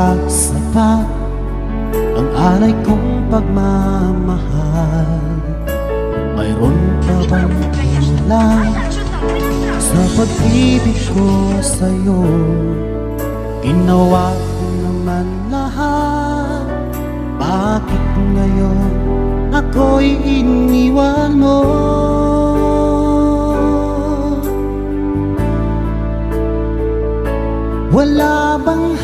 ba sapat ang alay kong pagmamahal? Mayroon pa bang kulang sa pag-ibig ko sa'yo? Ginawa ko naman lahat, bakit ngayon ako'y iniwan mo? Wala bang